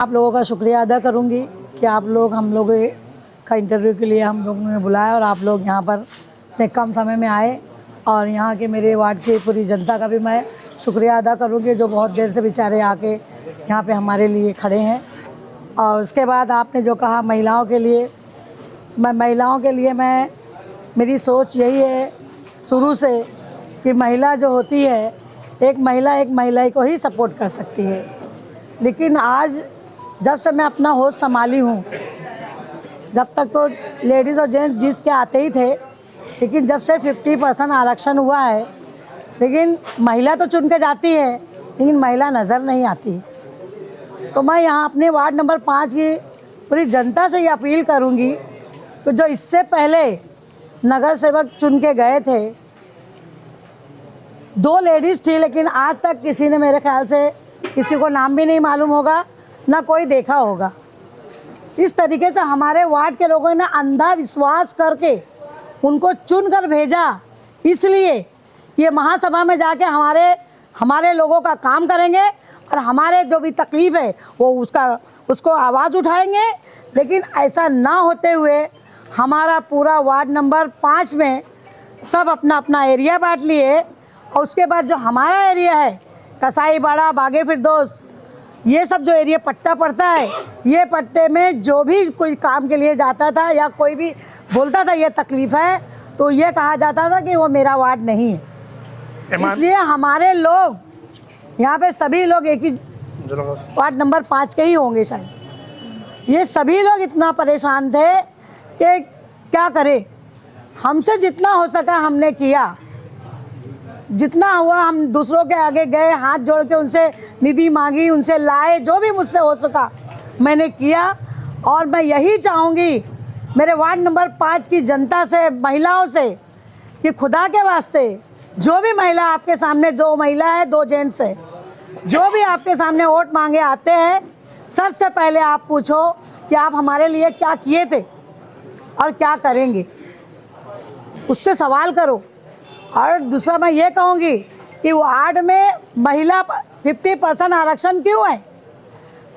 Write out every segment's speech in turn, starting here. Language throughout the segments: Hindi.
आप लोगों का शुक्रिया अदा करूंगी कि आप लोग हम लोग का इंटरव्यू के लिए हम लोगों ने बुलाया और आप लोग यहाँ पर इतने कम समय में आए। और यहाँ के मेरे वार्ड की पूरी जनता का भी मैं शुक्रिया अदा करूंगी जो बहुत देर से बेचारे आके यहाँ पे हमारे लिए खड़े हैं। और उसके बाद आपने जो कहा महिलाओं के लिए, मैं मेरी सोच यही है शुरू से कि महिला जो होती है एक महिला को ही सपोर्ट कर सकती है। लेकिन आज जब से मैं अपना होश संभाली हूँ, जब तक तो लेडीज़ और जेंट्स जीत के आते ही थे, लेकिन जब से 50% आरक्षण हुआ है, लेकिन महिला तो चुन के जाती है लेकिन महिला नज़र नहीं आती। तो मैं यहाँ अपने वार्ड नंबर 5 की पूरी जनता से ये अपील करूँगी कि जो इससे पहले नगर सेवक चुन के गए थे 2 लेडीज़ थी, लेकिन आज तक किसी ने मेरे ख्याल से किसी को नाम भी नहीं मालूम होगा, ना कोई देखा होगा। इस तरीके से हमारे वार्ड के लोगों ने अंधा विश्वास करके उनको चुन कर भेजा, इसलिए ये महासभा में जाके हमारे लोगों का काम करेंगे और हमारे जो भी तकलीफ़ है वो उसको आवाज़ उठाएंगे। लेकिन ऐसा ना होते हुए हमारा पूरा वार्ड नंबर 5 में सब अपना अपना एरिया बांट लिए और उसके बाद जो हमारा एरिया है कसाईबाड़ा, बागे फिरदौस, ये सब जो एरिया पट्टा पड़ता है, ये पट्टे में जो भी कोई काम के लिए जाता था या कोई भी बोलता था ये तकलीफ़ है तो ये कहा जाता था कि वो मेरा वार्ड नहीं है। इसलिए हमारे लोग यहाँ पे सभी लोग एक ही वार्ड नंबर 5 के ही होंगे शायद। ये सभी लोग इतना परेशान थे कि क्या करें। हमसे जितना हो सका हमने किया, जितना हुआ हम दूसरों के आगे गए, हाथ जोड़ के उनसे निधि मांगी, उनसे लाए, जो भी मुझसे हो सका मैंने किया। और मैं यही चाहूँगी मेरे वार्ड नंबर 5 की जनता से, महिलाओं से, कि खुदा के वास्ते जो भी महिला आपके सामने, 2 महिला है 2 जेंट्स है, जो भी आपके सामने वोट मांगे आते हैं, सबसे पहले आप पूछो कि आप हमारे लिए क्या किए थे और क्या करेंगे, उससे सवाल करो। और दूसरा मैं ये कहूँगी कि वार्ड में महिला 50% आरक्षण क्यों है?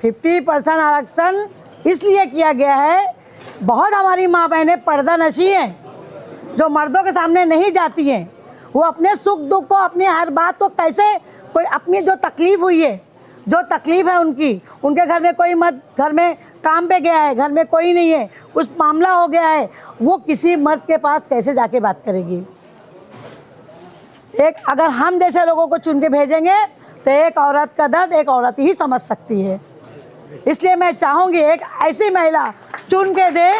50% आरक्षण इसलिए किया गया है, बहुत हमारी माँ बहनें पर्दानशी हैं जो मर्दों के सामने नहीं जाती हैं। वो अपने सुख दुख को, अपनी हर बात को कैसे, कोई अपनी जो तकलीफ़ हुई है, जो तकलीफ़ है उनके घर में कोई मर्द घर में काम पे गया है, घर में कोई नहीं है, कुछ मामला हो गया है, वो किसी मर्द के पास कैसे जाके बात करेगी? अगर हम जैसे लोगों को चुन के भेजेंगे तो एक औरत का दर्द एक औरत ही समझ सकती है। इसलिए मैं चाहूँगी एक ऐसी महिला चुन के दे।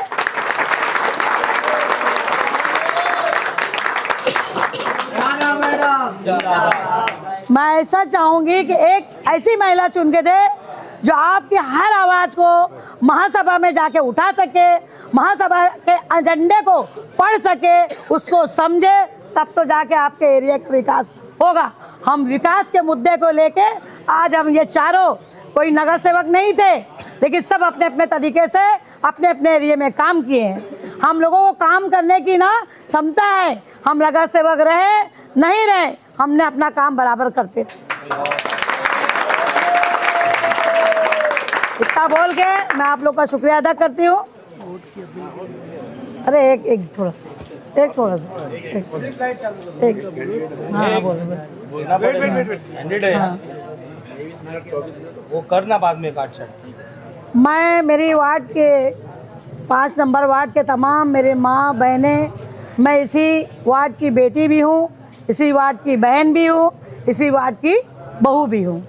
मैं ऐसा चाहूँगी कि एक ऐसी महिला चुन के दे जो आपकी हर आवाज़ को महासभा में जाके उठा सके, महासभा के एजेंडे को पढ़ सके, उसको समझे, तब तो जाके आपके एरिया का विकास होगा। हम विकास के मुद्दे को लेके आज हम ये चारों कोई नगर सेवक नहीं थे, लेकिन सब अपने अपने तरीके से अपने अपने एरिया में काम किए हैं। हम लोगों को काम करने की ना क्षमता है, हम नगर सेवक रहे नहीं रहे, हमने अपना काम बराबर करते रहे। इतना बोल के मैं आप लोग का शुक्रिया अदा करती हूँ। अरे एक थोड़ा सा हाँ वो करना बाद में काट। मैं मेरी वार्ड के 5 नंबर वार्ड के तमाम मेरे माँ बहनें, मैं इसी वार्ड की बेटी भी हूँ, इसी वार्ड की बहन भी हूँ, इसी वार्ड की बहू भी हूँ।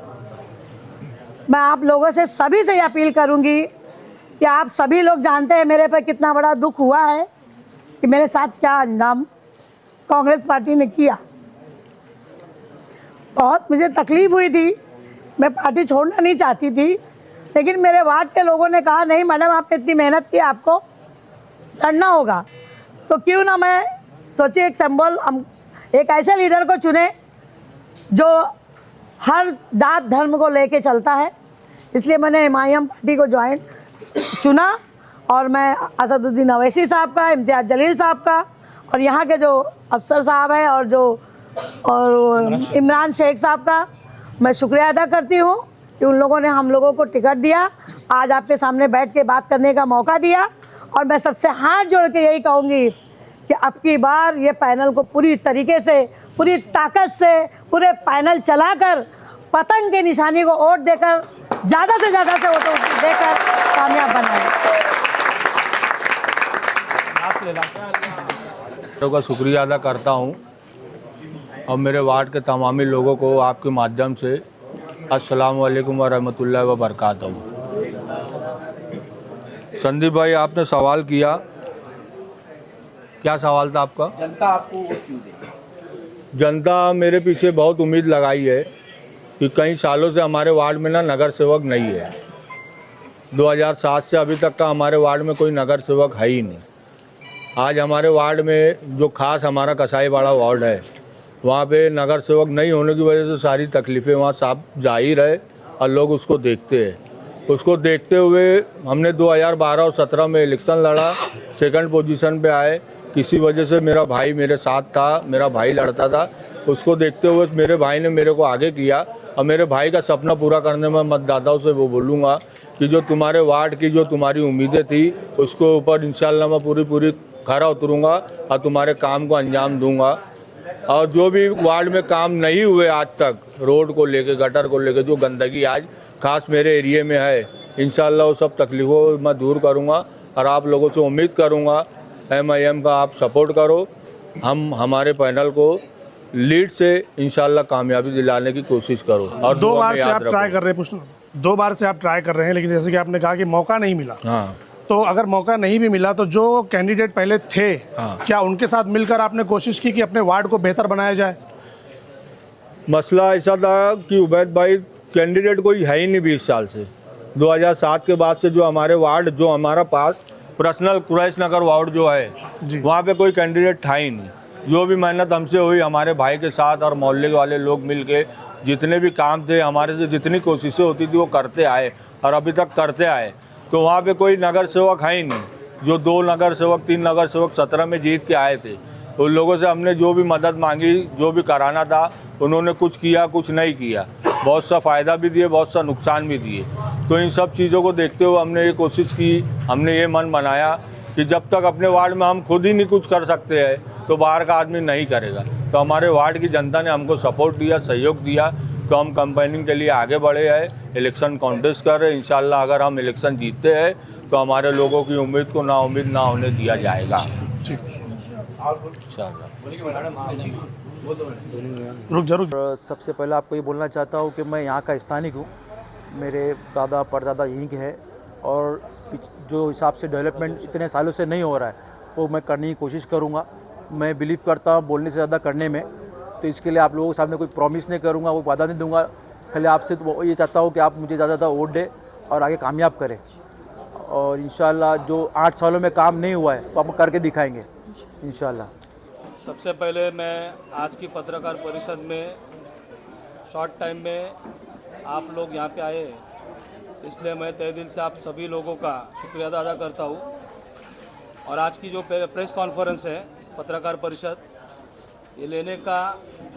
मैं आप लोगों से सभी से अपील करूँगी कि आप सभी लोग जानते हैं मेरे पर कितना बड़ा दुख हुआ है कि मेरे साथ क्या अंजाम कांग्रेस पार्टी ने किया। बहुत मुझे तकलीफ़ हुई थी, मैं पार्टी छोड़ना नहीं चाहती थी, लेकिन मेरे वार्ड के लोगों ने कहा नहीं मैडम आपने इतनी मेहनत की, आपको लड़ना होगा। तो क्यों ना मैं सोची एक सिंबल, हम एक ऐसे लीडर को चुने जो हर जात धर्म को लेके चलता है। इसलिए मैंने MIM पार्टी को चुना और मैं असदुद्दीन अवैसी साहब का, इम्तियाज़ जलील साहब का और यहाँ के जो अफसर साहब हैं और इमरान शेख साहब का मैं शुक्रिया अदा करती हूँ कि उन लोगों ने हम लोगों को टिकट दिया, आज आपके सामने बैठ के बात करने का मौका दिया। और मैं सबसे हाथ जोड़ के यही कहूँगी कि अब की बार ये पैनल को पूरी तरीके से, पूरी ताकत से, पूरे पैनल चलाकर पतंग की निशानी को वोट देकर, ज़्यादा से ज़्यादा से वोट देकर कामयाब बनाएं। का शुक्रिया अदा करता हूं और मेरे वार्ड के तमामी लोगों को आपके माध्यम से अस्सलाम वालेकुम व रहमतुल्लाहि व बरकातहू। संदीप भाई, आपने सवाल किया, क्या सवाल था आपका? जनता आपको वोट क्यों दे? जनता मेरे पीछे बहुत उम्मीद लगाई है कि कई सालों से हमारे वार्ड में ना नगर सेवक नहीं है। 2007 से अभी तक का हमारे वार्ड में कोई नगर सेवक है ही नहीं। आज हमारे वार्ड में जो खास हमारा कसाईवाड़ा वार्ड है, वहाँ पे नगर सेवक नहीं होने की वजह से सारी तकलीफ़ें वहाँ साफ जाहिर है और लोग उसको देखते हैं। उसको देखते हुए हमने 2012 और 17 में इलेक्शन लड़ा, सेकंड पोजीशन पे आए। किसी वजह से मेरा भाई मेरे साथ था, मेरा भाई लड़ता था, उसको देखते हुए मेरे भाई ने मेरे को आगे किया। और मेरे भाई का सपना पूरा करने में मतदाताओं से वो बोलूँगा कि जो तुम्हारे वार्ड की जो तुम्हारी उम्मीदें थी, उसको ऊपर इंशाल्लाह मैं पूरी खरा उतरूँगा और तुम्हारे काम को अंजाम दूंगा। और जो भी वार्ड में काम नहीं हुए आज तक, रोड को लेके, गटर को लेके, जो गंदगी आज खास मेरे एरिए में है, इंशाल्लाह वो सब तकलीफ़ों मैं दूर करूंगा। और आप लोगों से उम्मीद करूंगा MIM का आप सपोर्ट करो, हम हमारे पैनल को लीड से इंशाल्लाह कामयाबी दिलाने की कोशिश करो। और 2 बार से आप ट्राई कर रहे हैं, पूछना 2 बार से आप ट्राई कर रहे हैं, लेकिन जैसे कि आपने कहा कि मौका नहीं मिला। हाँ, तो अगर मौका नहीं भी मिला तो जो कैंडिडेट पहले थे, क्या उनके साथ मिलकर आपने कोशिश की कि अपने वार्ड को बेहतर बनाया जाए? मसला ऐसा था कि उबैद भाई कैंडिडेट कोई है ही नहीं 20 साल से। 2007 के बाद से जो हमारे वार्ड, जो हमारा पास पर्सनल कुरैश नगर वार्ड जो है, वहाँ पे कोई कैंडिडेट था ही नहीं। जो भी मेहनत हमसे हुई हमारे भाई के साथ और मोहल्ले वाले लोग मिल के जितने भी काम थे, हमारे से जितनी कोशिशें होती थी वो करते आए और अभी तक करते आए। तो वहाँ पे कोई नगर सेवक है ही नहीं। जो 2 नगर सेवक, 3 नगर सेवक 17 में जीत के आए थे, उन लोगों से हमने जो भी मदद मांगी, जो भी कराना था, उन्होंने कुछ किया, कुछ नहीं किया। बहुत सा फ़ायदा भी दिए, बहुत सा नुकसान भी दिए। तो इन सब चीज़ों को देखते हुए हमने ये कोशिश की, हमने ये मन बनाया कि जब तक अपने वार्ड में हम खुद ही नहीं कुछ कर सकते हैं तो बाहर का आदमी नहीं करेगा। तो हमारे वार्ड की जनता ने हमको सपोर्ट दिया, सहयोग दिया, तो हम कैंपेनिंग के लिए आगे बढ़े हैं, इलेक्शन कॉन्टेस्ट कर रहे हैं। इंशाल्लाह अगर हम इलेक्शन जीतते हैं तो हमारे लोगों की उम्मीद को नाउम्मीद ना होने दिया जाएगा। सबसे पहले आपको ये बोलना चाहता हूँ कि मैं यहाँ का स्थानिक हूँ। मेरे दादा परदादा यहीं के हैं और जो हिसाब से डेवलपमेंट इतने सालों से नहीं हो रहा है वो मैं करने की कोशिश करूँगा। मैं बिलीव करता हूँ बोलने से ज़्यादा करने में, तो इसके लिए आप लोगों के सामने कोई प्रॉमिस नहीं करूँगा, वो वादा नहीं दूंगा। खाली आपसे तो ये चाहता हूँ कि आप मुझे ज़्यादा ज़्यादा वोट दें और आगे कामयाब करें। और इंशाल्लाह जो 8 सालों में काम नहीं हुआ है वो आप करके दिखाएंगे इंशाल्लाह। सबसे पहले मैं आज की पत्रकार परिषद में शॉर्ट टाइम में आप लोग यहाँ पे आए, इसलिए मैं तहे दिल से आप सभी लोगों का शुक्रिया अदा करता हूँ। और आज की जो प्रेस कॉन्फ्रेंस है, पत्रकार परिषद, ये लेने का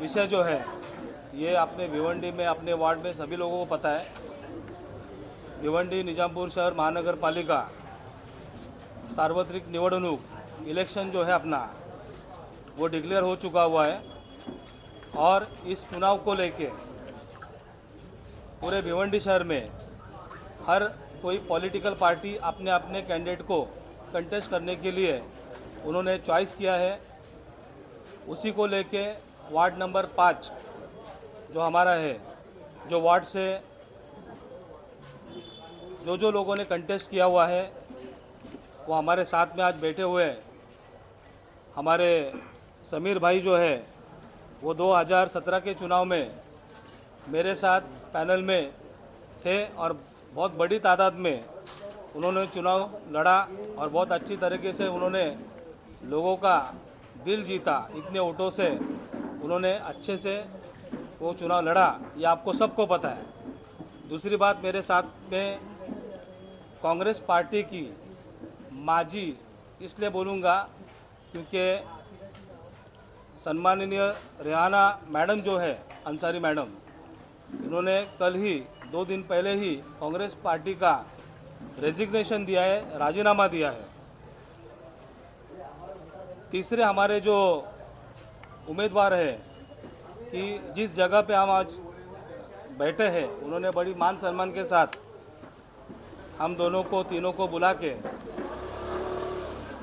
विषय जो है, ये अपने भिवंडी में, अपने वार्ड में सभी लोगों को पता है। भिवंडी निजामपुर शहर महानगर पालिका सार्वत्रिक निवडणूक इलेक्शन जो है अपना, वो डिक्लेयर हो चुका हुआ है। और इस चुनाव को लेके पूरे भिवंडी शहर में हर कोई पॉलिटिकल पार्टी अपने अपने कैंडिडेट को कंटेस्ट करने के लिए उन्होंने चॉइस किया है। उसी को लेके वार्ड नंबर 5 जो हमारा है, जो वार्ड से जो लोगों ने कंटेस्ट किया हुआ है वो हमारे साथ में आज बैठे हुए हैं। हमारे समीर भाई जो है वो 2017 के चुनाव में मेरे साथ पैनल में थे और बहुत बड़ी तादाद में उन्होंने चुनाव लड़ा और बहुत अच्छी तरीके से उन्होंने लोगों का दिल जीता। इतने वोटों से उन्होंने अच्छे से वो चुनाव लड़ा, ये आपको सबको पता है। दूसरी बात, मेरे साथ में कांग्रेस पार्टी की माजी इसलिए बोलूँगा क्योंकि सम्माननीय रेहाना मैडम जो है, अंसारी मैडम, इन्होंने कल ही 2 दिन पहले ही कांग्रेस पार्टी का रेजिग्नेशन दिया है, राजीनामा दिया है। तीसरे हमारे जो उम्मीदवार है कि जिस जगह पे हम आज बैठे हैं, उन्होंने बड़ी मान सम्मान के साथ हम दोनों को, तीनों को बुला के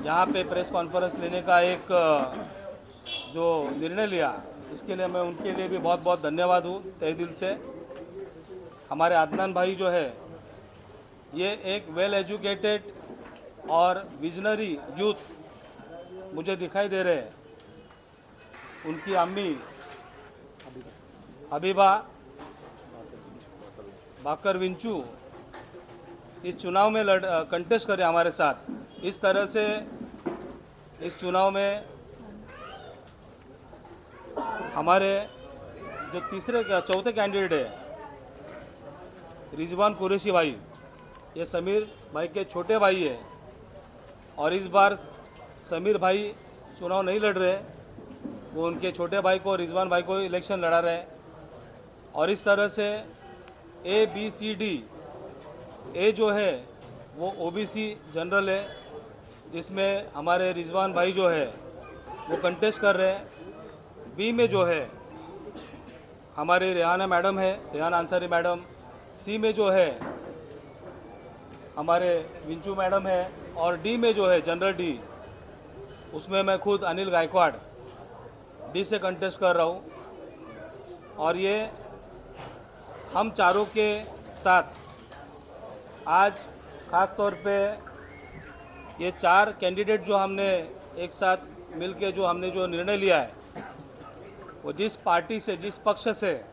यहाँ पे प्रेस कॉन्फ्रेंस लेने का एक जो निर्णय लिया, इसके लिए मैं उनके लिए भी बहुत बहुत धन्यवाद हूँ तहे दिल से। हमारे आदनान भाई जो है, ये एक वेल एजुकेटेड और विजनरी यूथ मुझे दिखाई दे रहे हैं। उनकी अम्मी हबीबा बाकर विंचू इस चुनाव में कंटेस्ट करे हमारे साथ। इस तरह से इस चुनाव में हमारे जो चौथे कैंडिडेट है रिजवान कुरैशी भाई, ये समीर भाई के छोटे भाई है और इस बार समीर भाई चुनाव नहीं लड़ रहे, वो उनके छोटे भाई को, रिजवान भाई को इलेक्शन लड़ा रहे हैं। और इस तरह से ABCD, ए जो है वो OBC जनरल है, जिसमें हमारे रिजवान भाई जो है वो कंटेस्ट कर रहे हैं। बी में जो है हमारी रेहाना मैडम है, रेहाना अंसारी मैडम। सी में जो है हमारे विंचू मैडम है। और डी में जो है जनरल डी, उसमें मैं खुद अनिल गायकवाड़ डी से कंटेस्ट कर रहा हूँ। और ये हम चारों के साथ आज ख़ास तौर पे ये 4 कैंडिडेट जो हमने एक साथ मिलके जो हमने जो निर्णय लिया है, वो जिस पार्टी से, जिस पक्ष से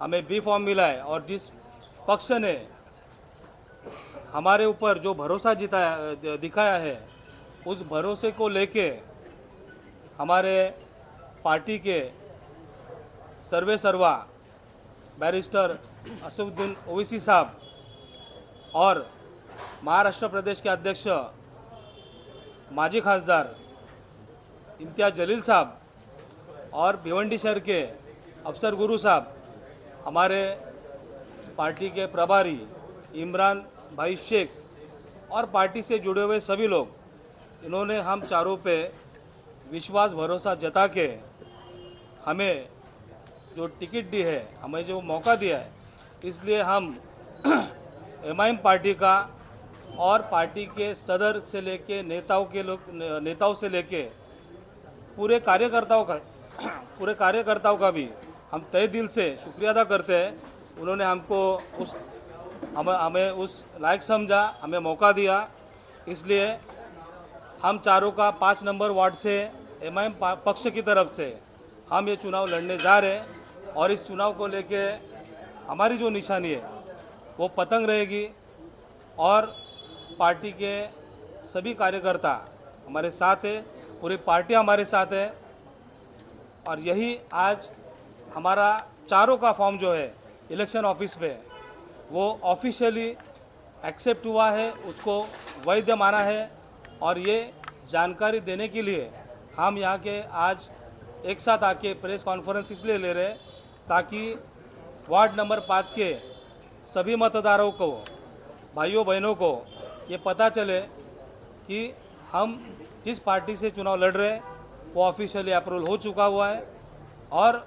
हमें बी फॉर्म मिला है और जिस पक्ष ने हमारे ऊपर जो भरोसा दिखाया है, उस भरोसे को लेके हमारे पार्टी के सर्वे सर्वा बैरिस्टर असदुद्दीन ओवैसी साहब और महाराष्ट्र प्रदेश के अध्यक्ष माजी खासदार इम्तियाज़ जलील साहब और भिवंडी शहर के अफसर गुरु साहब, हमारे पार्टी के प्रभारी इमरान भाई शेख और पार्टी से जुड़े हुए सभी लोग, इन्होंने हम चारों पे विश्वास भरोसा जता के हमें जो टिकट दी है, हमें जो मौका दिया है, इसलिए हम MIM पार्टी का और पार्टी के सदर से लेके नेताओं से लेके पूरे कार्यकर्ताओं का भी हम तहे दिल से शुक्रिया अदा करते हैं। उन्होंने हमको हमें उस लायक समझा, हमें मौका दिया। इसलिए हम चारों का 5 नंबर वार्ड से MIM पक्ष की तरफ से हम ये चुनाव लड़ने जा रहे हैं। और इस चुनाव को लेके हमारी जो निशानी है वो पतंग रहेगी और पार्टी के सभी कार्यकर्ता हमारे साथ है, पूरी पार्टी हमारे साथ है। और यही आज हमारा चारों का फॉर्म जो है इलेक्शन ऑफिस पे वो ऑफिशियली एक्सेप्ट हुआ है, उसको वैध माना है। और ये जानकारी देने के लिए हम यहाँ के आज एक साथ आके प्रेस कॉन्फ्रेंस इसलिए ले रहे हैं ताकि वार्ड नंबर 5 के सभी मतदारों को, भाइयों बहनों को ये पता चले कि हम जिस पार्टी से चुनाव लड़ रहे हैं वो ऑफिशियली अप्रूवल हो चुका हुआ है। और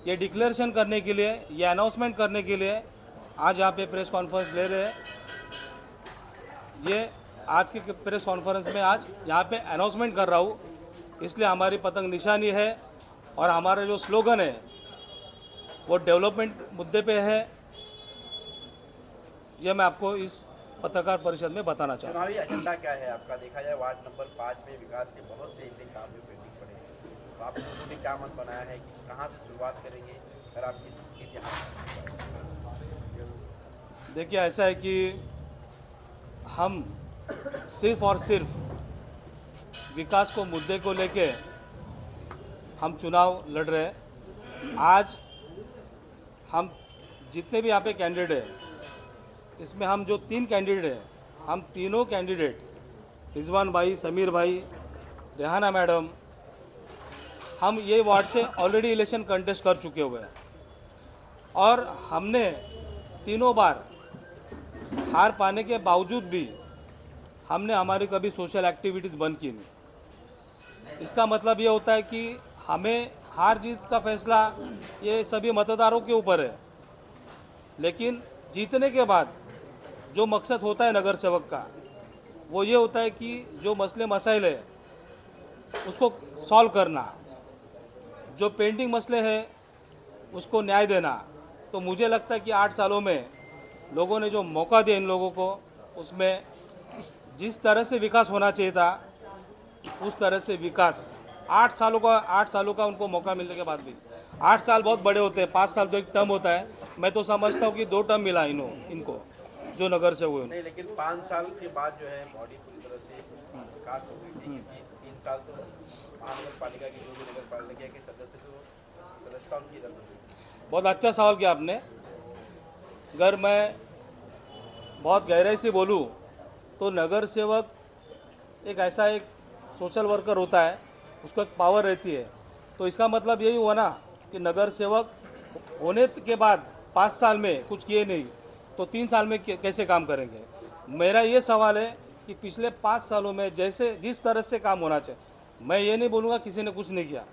ये डिक्लेरेशन करने के लिए, ये अनाउंसमेंट करने के लिए आज यहाँ पे प्रेस कॉन्फ्रेंस ले रहे हैं। ये आज के प्रेस कॉन्फ्रेंस में आज यहाँ पे अनाउंसमेंट कर रहा हूँ, इसलिए हमारी पतंग निशानी है और हमारा जो स्लोगन है वो डेवलपमेंट मुद्दे पे है। ये मैं आपको इस पत्रकार परिषद में बताना चाहता हूँ। चुनावी एजेंडा क्या है आपका? देखा जाए वार्ड नंबर 5 में विकास के बहुत से ऐसे काम जो पेंडिंग पड़े हैं, तो आप लोगों ने क्या मन बनाया है कि कहाँ से शुरुआत करेंगे अगर आपकी देखिए, ऐसा है कि हम सिर्फ और सिर्फ विकास को मुद्दे को लेके हम चुनाव लड़ रहे हैं। आज हम जितने भी यहाँ पे कैंडिडेट हैं, इसमें हम जो 3 कैंडिडेट हैं, हम तीनों कैंडिडेट रिजवान भाई, समीर भाई, रेहाना मैडम, हम ये वार्ड से ऑलरेडी इलेक्शन कंटेस्ट कर चुके हुए हैं। और हमने तीनों बार हार पाने के बावजूद भी हमने हमारी कभी सोशल एक्टिविटीज़ बंद की नहीं। इसका मतलब ये होता है कि हमें हार जीत का फैसला ये सभी मतदारों के ऊपर है, लेकिन जीतने के बाद जो मकसद होता है नगर सेवक का वो ये होता है कि जो मसले मसाइल है उसको सॉल्व करना, जो पेंडिंग मसले हैं उसको न्याय देना। तो मुझे लगता है कि 8 सालों में लोगों ने जो मौका दिया इन लोगों को, उसमें जिस तरह से विकास होना चाहिए था उस तरह से विकास 8 सालों का उनको मौका मिलने के बाद भी 8 साल बहुत बड़े होते हैं, 5 साल तो एक टर्म होता है। मैं तो समझता हूँ कि 2 टर्म मिला इनको जो नगर से हुए। नहीं, लेकिन 5 साल के बाद जो है बॉडी पूरी तरह से विकास हो गई थी। 3 साल तो महानगर पालिका की जो भी नगर पालिका के सदस्यता उनकी रद्द हुई। बहुत अच्छा सवाल किया आपने। अगर मैं बहुत गहराई से बोलूं तो नगर सेवक एक ऐसा एक सोशल वर्कर होता है, उसको एक पावर रहती है। तो इसका मतलब यही हुआ ना कि नगर सेवक होने के बाद 5 साल में कुछ किए नहीं तो 3 साल में कैसे काम करेंगे। मेरा ये सवाल है कि पिछले 5 सालों में जिस तरह से काम होना चाहिए, मैं ये नहीं बोलूँगा किसी ने कुछ नहीं किया।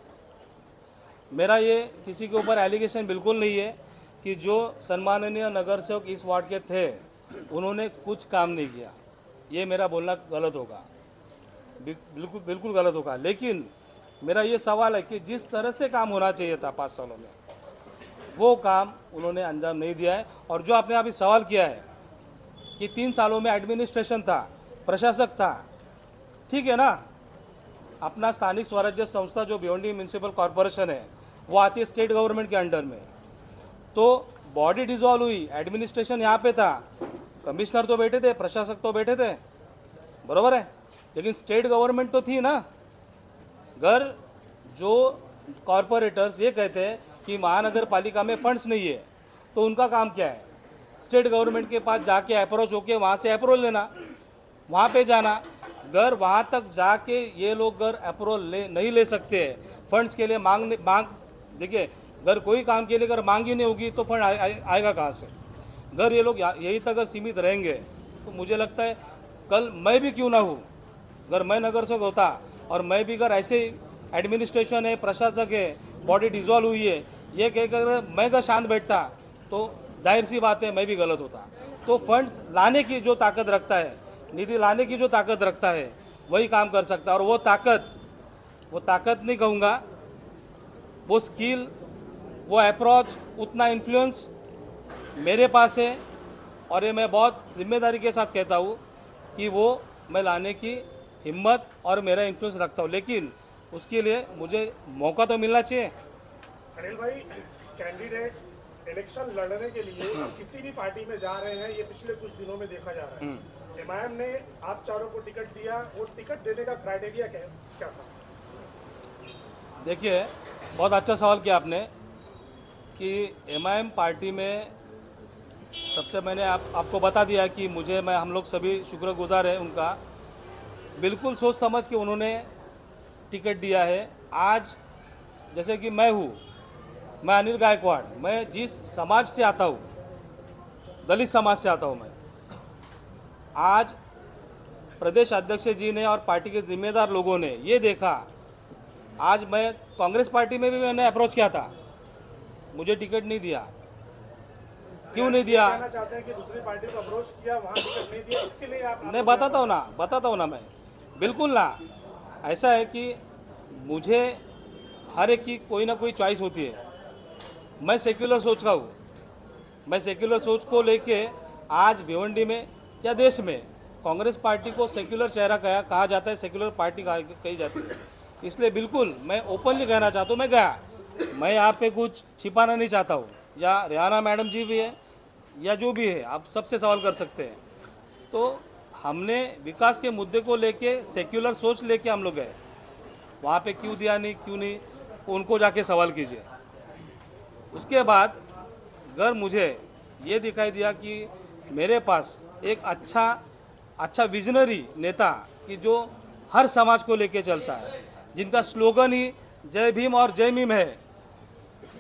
मेरा ये किसी के ऊपर एलिगेशन बिल्कुल नहीं है कि जो सम्माननीय नगर सेवक इस वार्ड के थे उन्होंने कुछ काम नहीं किया, ये मेरा बोलना गलत होगा, बिल्कुल गलत होगा। लेकिन मेरा ये सवाल है कि जिस तरह से काम होना चाहिए था 5 सालों में वो काम उन्होंने अंजाम नहीं दिया है। और जो आपने अभी सवाल किया है कि 3 सालों में एडमिनिस्ट्रेशन था, प्रशासक था, ठीक है ना। अपना स्थानिक स्वराज्य संस्था जो भिवंडी म्यूनसिपल कॉरपोरेशन है वो आती है स्टेट गवर्नमेंट के अंडर में। तो बॉडी डिसॉल्व हुई, एडमिनिस्ट्रेशन यहाँ पे था, कमिश्नर तो बैठे थे, प्रशासक तो बैठे थे, बरोबर है, लेकिन स्टेट गवर्नमेंट तो थी ना। अगर जो कॉरपोरेटर्स ये कहते हैं कि महानगर पालिका में फंड्स नहीं है तो उनका काम क्या है? स्टेट गवर्नमेंट के पास जाके अप्रोच होके वहाँ से अप्रूवल लेना, वहाँ पे जाना। अगर वहाँ तक जाके ये लोग अगर अप्रूवल नहीं ले सकते फंड्स के लिए मांग देखिए, अगर कोई काम के लिए अगर मांग ही नहीं होगी तो फंड आएगा कहाँ से? अगर ये लोग यही तक अगर सीमित रहेंगे तो मुझे लगता है कल मैं भी क्यों ना हूँ, अगर मैं नगर सेवक होता और मैं भी अगर ऐसे एडमिनिस्ट्रेशन है, प्रशासक है, बॉडी डिसॉल्व हुई है, ये कहकर मैं अगर शांत बैठता तो जाहिर सी बात है मैं भी गलत होता। तो फंड्स लाने की जो ताकत रखता है, निधि लाने की जो ताकत रखता है वही काम कर सकता है। और वो ताकत नहीं कहूँगा, वो स्किल, वो अप्रोच, उतना इन्फ्लुएंस मेरे पास है। और ये मैं बहुत जिम्मेदारी के साथ कहता हूँ कि वो मैं लाने की हिम्मत और मेरा इन्फ्लुएंस रखता हूँ, लेकिन उसके लिए मुझे मौका तो मिलना चाहिए। अनिल भाई, कैंडिडेट इलेक्शन लड़ने के लिए किसी भी पार्टी में जा रहे हैं, ये पिछले कुछ दिनों में देखा जा रहा है। एमआईएम ने आप चारों को टिकट दिया, वो टिकट देने का क्राइटेरिया क्या था? देखिए, बहुत अच्छा सवाल किया आपने कि एमआईएम पार्टी में सबसे मैंने आपको बता दिया कि हम लोग सभी शुक्रगुजार हैं उनका। बिल्कुल सोच समझ के उन्होंने टिकट दिया है। आज जैसे कि मैं अनिल गायकवाड़, मैं जिस समाज से आता हूँ, दलित समाज से आता हूँ मैं, आज प्रदेश अध्यक्ष जी ने और पार्टी के जिम्मेदार लोगों ने ये देखा। आज मैं कांग्रेस पार्टी में भी मैंने अप्रोच किया था, मुझे टिकट नहीं दिया। क्यों नहीं दिया? कहना चाहते हैं कि दूसरी पार्टी को अप्रोच किया, वहाँ टिकट नहीं दिया, इसके लिए आप नहीं बताता हूँ ना मैं, बिल्कुल ना। ऐसा है कि मुझे हर एक की कोई ना कोई चॉइस होती है। मैं सेक्युलर सोच का हूँ, मैं सेक्युलर सोच को लेके आज भिवंडी में या देश में कांग्रेस पार्टी को सेक्युलर चेहरा कहा जाता है, सेक्युलर पार्टी कही जाती है। इसलिए बिल्कुल मैं ओपनली कहना चाहता हूँ, मैं गया, मैं यहाँ पे कुछ छिपाना नहीं चाहता हूँ। या रियाना मैडम जी भी है या जो भी है, आप सबसे सवाल कर सकते हैं। तो हमने विकास के मुद्दे को लेके सेक्युलर सोच लेके हम लोग गए। वहाँ पे क्यों दिया नहीं, क्यों नहीं, उनको जाके सवाल कीजिए। उसके बाद अगर मुझे ये दिखाई दिया कि मेरे पास एक अच्छा विजनरी नेता कि जो हर समाज को लेके चलता है, जिनका स्लोगन ही जय भीम और जय मीम है,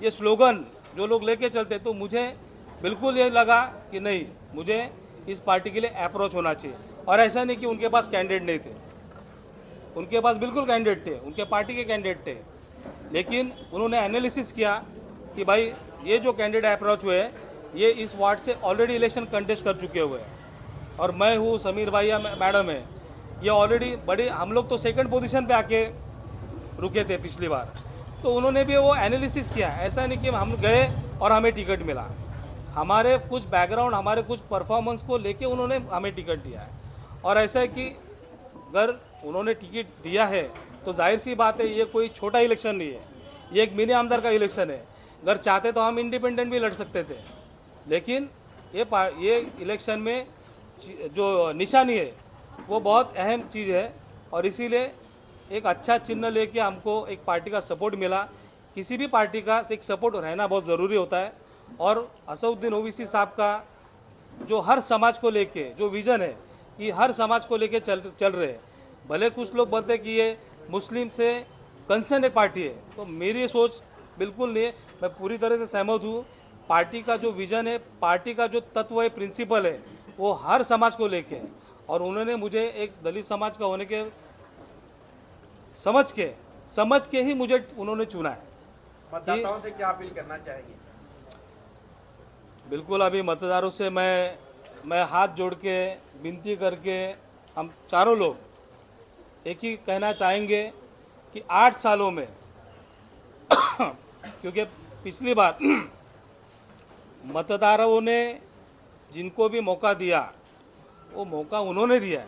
ये स्लोगन जो लोग लेके चलते, तो मुझे बिल्कुल ये लगा कि नहीं, मुझे इस पार्टी के लिए अप्रोच होना चाहिए। और ऐसा नहीं कि उनके पास कैंडिडेट नहीं थे, उनके पास बिल्कुल कैंडिडेट थे, उनके पार्टी के कैंडिडेट थे, लेकिन उन्होंने एनालिसिस किया कि भाई ये जो कैंडिडेट अप्रोच हुए ये इस वार्ड से ऑलरेडी इलेक्शन कंटेस्ट कर चुके हुए हैं, और मैं हूँ, समीर भाई मैडम है, ये ऑलरेडी बड़ी, हम लोग तो सेकंड पोजीशन पे आके रुके थे पिछली बार, तो उन्होंने भी वो एनालिसिस किया। ऐसा नहीं कि हम गए और हमें टिकट मिला, हमारे कुछ बैकग्राउंड, हमारे कुछ परफॉर्मेंस को लेके उन्होंने हमें टिकट दिया है। और ऐसा है कि अगर उन्होंने टिकट दिया है तो जाहिर सी बात है ये कोई छोटा इलेक्शन नहीं है, ये एक मिनी आमदार का इलेक्शन है। अगर चाहते तो हम इंडिपेंडेंट भी लड़ सकते थे, लेकिन ये इलेक्शन में जो निशानी है वो बहुत अहम चीज़ है, और इसीलिए एक अच्छा चिन्ह लेके हमको एक पार्टी का सपोर्ट मिला। किसी भी पार्टी का एक सपोर्ट रहना बहुत ज़रूरी होता है, और असदुद्दीन ओवैसी साहब का जो हर समाज को लेके जो विज़न है कि हर समाज को लेके चल रहे हैं। भले कुछ लोग बोलते हैं कि ये मुस्लिम से कंसर्न एक पार्टी है, तो मेरी ये सोच बिल्कुल नहीं है। मैं पूरी तरह से सहमत हूँ, पार्टी का जो विज़न है, पार्टी का जो तत्व है, प्रिंसिपल है, वो हर समाज को लेके है। और उन्होंने मुझे एक दलित समाज का होने के समझ के ही मुझे उन्होंने चुना है। मतदाताओं से क्या अपील करना चाहेंगे? बिल्कुल, अभी मतदारों से मैं हाथ जोड़ के विनती करके हम चारों लोग एक ही कहना चाहेंगे कि 8 सालों में क्योंकि पिछली बार मतदारों ने जिनको भी मौका दिया वो मौका उन्होंने दिया है,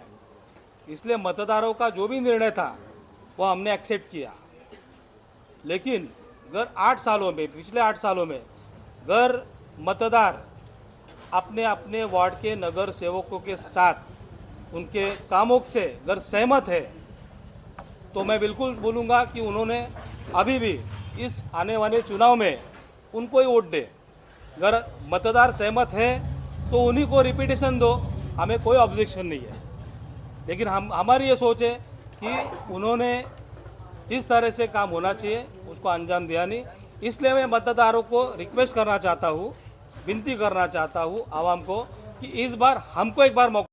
इसलिए मतदारों का जो भी निर्णय था वो हमने एक्सेप्ट किया। लेकिन अगर 8 सालों में, पिछले 8 सालों में अगर मतदार अपने अपने वार्ड के नगर सेवकों के साथ उनके कामों से अगर सहमत है, तो मैं बिल्कुल बोलूँगा कि उन्होंने अभी भी इस आने वाले चुनाव में उनको ही वोट दे। अगर मतदार सहमत है तो उन्हीं को रिपीटेशन दो, हमें कोई ऑब्जेक्शन नहीं है। लेकिन हमारी ये सोच है कि उन्होंने जिस तरह से काम होना चाहिए उसको अंजाम दिया नहीं, इसलिए मैं मतदारों को रिक्वेस्ट करना चाहता हूँ, विनती करना चाहता हूँ आवाम को कि इस बार हमको एक बार मौका